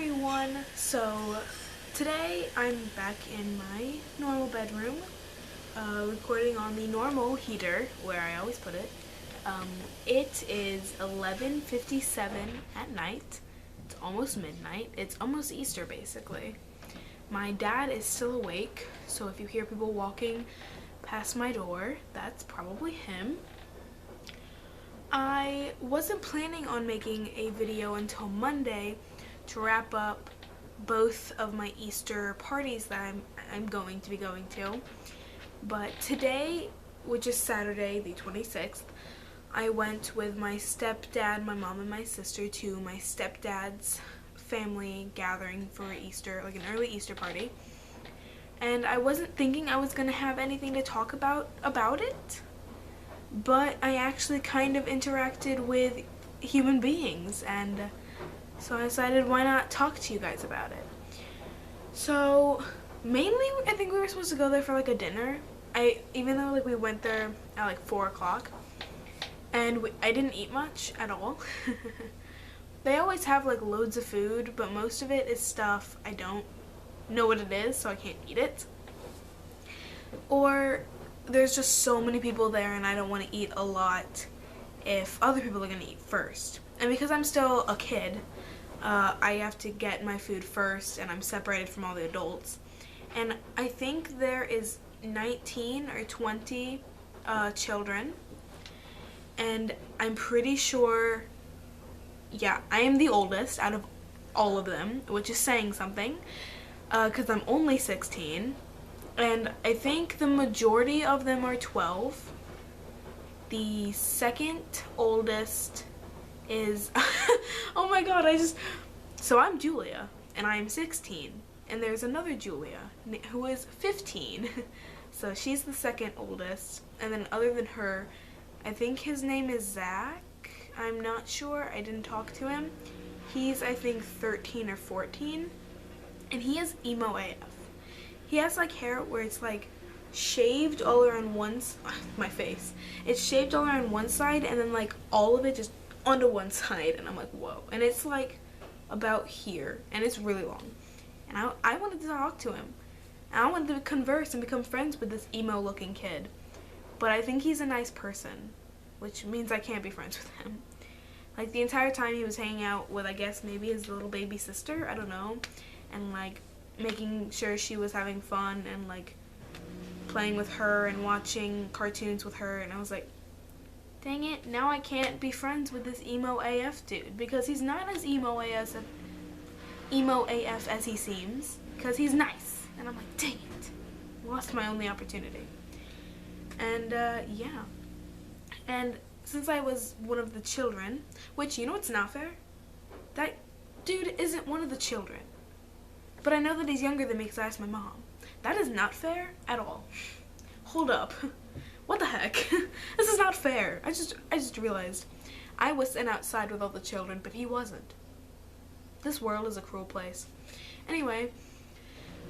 everyone. So today I'm back in my normal bedroom, recording on the normal heater where I always put it. It is 11:57 at night. It's almost midnight. It's almost Easter basically. My dad is still awake, so if you hear people walking past my door, that's probably him. I wasn't planning on making a video until Monday to wrap up both of my Easter parties that I'm going to be going to. But today, which is Saturday the 26th, I went with my stepdad, my mom, and my sister to my stepdad's family gathering for Easter, like an early Easter party. And I wasn't thinking I was going to have anything to talk about it. But I actually kind of interacted with human beings, and so I decided why not talk to you guys about it. So mainly I think we were supposed to go there for like a dinner. Even though like we went there at like 4 o'clock, and I didn't eat much at all. They always have like loads of food, but most of it is stuff I don't know what it is, so I can't eat it. Or there's just so many people there and I don't want to eat a lot if other people are going to eat first. And because I'm still a kid, I have to get my food first, and I'm separated from all the adults. And I think there is 19 or 20 children, and I'm pretty sure, yeah, I am the oldest out of all of them, which is saying something, because I'm only 16. And I think the majority of them are 12. The second oldest is oh my god, so I'm Julia and I am 16, and there's another Julia who is 15. So she's the second oldest, and then other than her, I think his name is Zach. I'm not sure, I didn't talk to him. He's I think 13 or 14, and he is emo AF. He has like hair where it's like shaved all around my face. It's shaved all around one side, and then like all of it just onto one side, and I'm like, whoa. And it's like about here, and it's really long. And I wanted to talk to him. And I wanted to converse and become friends with this emo looking kid. But I think he's a nice person, which means I can't be friends with him. Like the entire time he was hanging out with, I guess maybe his little baby sister, I don't know, and like making sure she was having fun and like playing with her and watching cartoons with her, and I was like, dang it, now I can't be friends with this emo AF dude, because he's not as emo AF as he seems, because he's nice. And I'm like, dang it, lost my only opportunity. And yeah, and since I was one of the children, which, you know what's not fair? That dude isn't one of the children. But I know that he's younger than me because I asked my mom. That is not fair at all. Hold up. What the heck? This is not fair. I just realized I was sent outside with all the children, but he wasn't. This world is a cruel place. Anyway,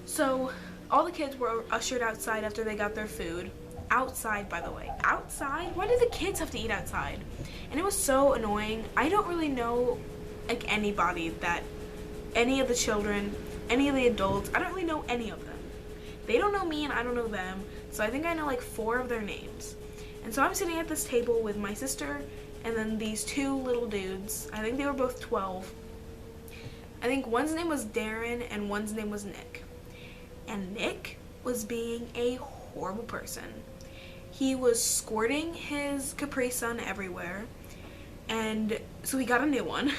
so all the kids were ushered outside after they got their food. Outside, by the way. Outside? Why do the kids have to eat outside? And it was so annoying. I don't really know like anybody that, any of the children, any of the adults, I don't really know any of them. They don't know me and I don't know them, so I think I know like 4 of their names. And so I'm sitting at this table with my sister and then these 2 little dudes. I think they were both 12. I think one's name was Darren and one's name was Nick. And Nick was being a horrible person. He was squirting his Capri Sun everywhere, and so he got a new one.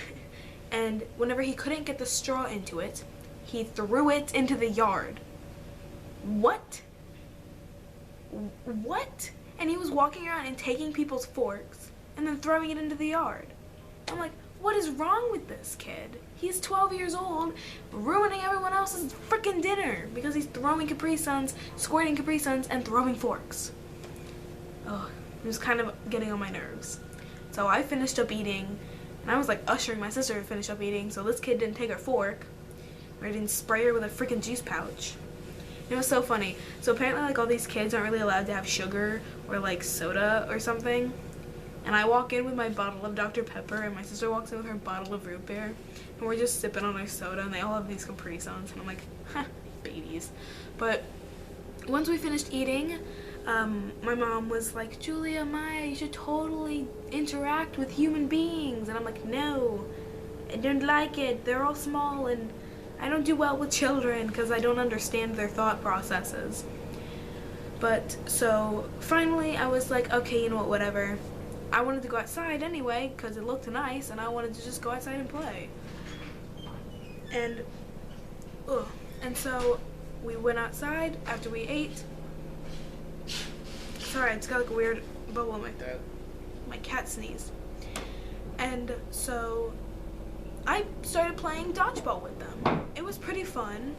And whenever he couldn't get the straw into it, he threw it into the yard. What? What? And he was walking around and taking people's forks and then throwing it into the yard. I'm like, what is wrong with this kid? He's 12 years old, ruining everyone else's freaking dinner because he's throwing Capri Suns, squirting Capri Suns, and throwing forks. Oh, it was kind of getting on my nerves. So I finished up eating, and I was like ushering my sister to finish up eating, so this kid didn't take her fork, or he didn't spray her with a freaking juice pouch. It was so funny. So apparently like all these kids aren't really allowed to have sugar or like soda or something. And I walk in with my bottle of Dr. Pepper, and my sister walks in with her bottle of root beer, and we're just sipping on our soda, and they all have these Capri Suns, and I'm like, huh, babies. But once we finished eating, my mom was like, Julia, Maya, you should totally interact with human beings. And I'm like, no, I don't like it. They're all small, and I don't do well with children because I don't understand their thought processes. But so finally I was like, okay, you know what, whatever. I wanted to go outside anyway because it looked nice, and I wanted to just go outside and play. And so we went outside after we ate. Sorry, I just got like a weird bubble in my throat. My cat sneezed. And so I started playing dodgeball with them. It was pretty fun.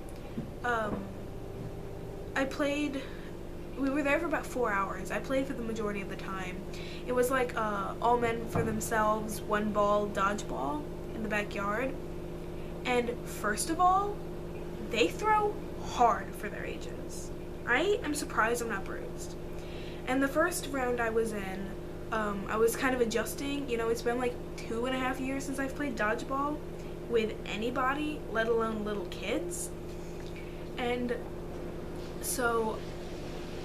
We were there for about 4 hours. I played for the majority of the time. It was like all men for themselves, one ball dodgeball in the backyard. And first of all, they throw hard for their ages. I am surprised I'm not bruised. And the first round I was in, I was kind of adjusting. You know, it's been like 2.5 years since I've played dodgeball with anybody, let alone little kids. And so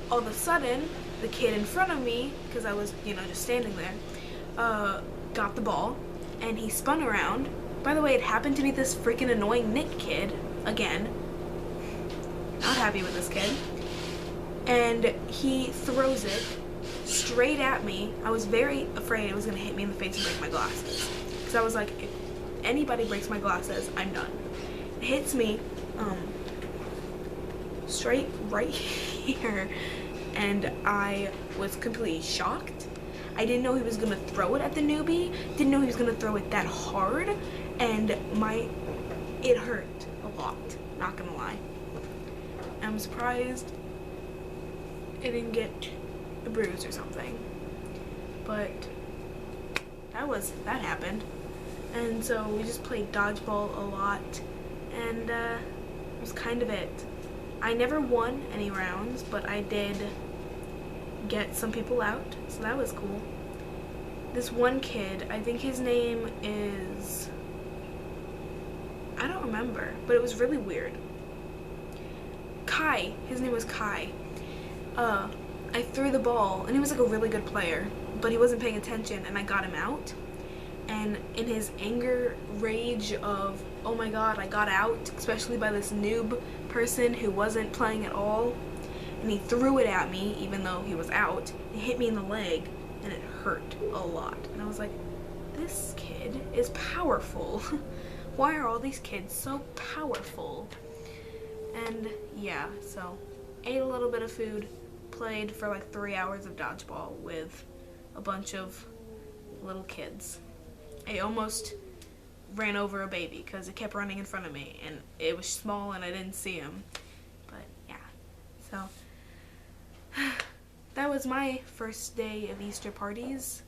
all of a sudden, the kid in front of me, because I was, you know, just standing there, got the ball, and he spun around. By the way, it happened to be this freaking annoying Nick kid, again. Not happy with this kid. And he throws it straight at me. I was very afraid it was going to hit me in the face and break my glasses. Because I was like, if anybody breaks my glasses, I'm done. It hits me straight right here. And I was completely shocked. I didn't know he was going to throw it at the newbie. Didn't know he was going to throw it that hard. And it hurt a lot, not going to lie. I'm surprised it didn't get a bruise or something, but that happened. And so we just played dodgeball a lot, and it was kind of it. I never won any rounds, but I did get some people out, so that was cool. This one kid, I think his name is, I don't remember, but it was really weird. Kai, his name was Kai. I threw the ball, and he was like a really good player, but he wasn't paying attention, and I got him out. And in his anger, rage of, oh my god, I got out, especially by this noob person who wasn't playing at all, and he threw it at me, even though he was out. It hit me in the leg, and it hurt a lot. And I was like, this kid is powerful. Why are all these kids so powerful? And yeah, so ate a little bit of food, played for like 3 hours of dodgeball with a bunch of little kids. I almost ran over a baby because it kept running in front of me, and it was small and I didn't see him. But yeah, so that was my first day of Easter parties.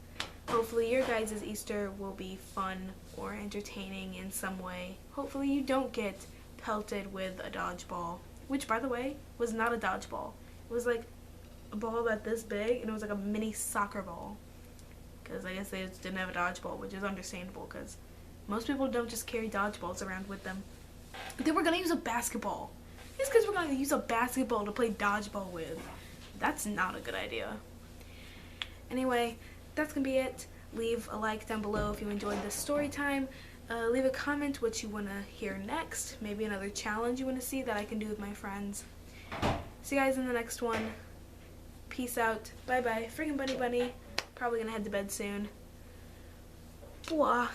Hopefully your guys' Easter will be fun or entertaining in some way. Hopefully you don't get pelted with a dodgeball, which by the way was not a dodgeball. It was like a ball about this big, and it was like a mini soccer ball, because I guess they just didn't have a dodgeball, which is understandable because most people don't just carry dodgeballs around with them. They were gonna use a basketball. These kids were gonna use a basketball to play dodgeball with. That's not a good idea. Anyway, that's gonna be it. Leave a like down below if you enjoyed this story time. Leave a comment what you want to hear next. Maybe another challenge you want to see that I can do with my friends. See you guys in the next one. Peace out. Bye bye. Freaking bunny bunny. Probably gonna head to bed soon. Blah.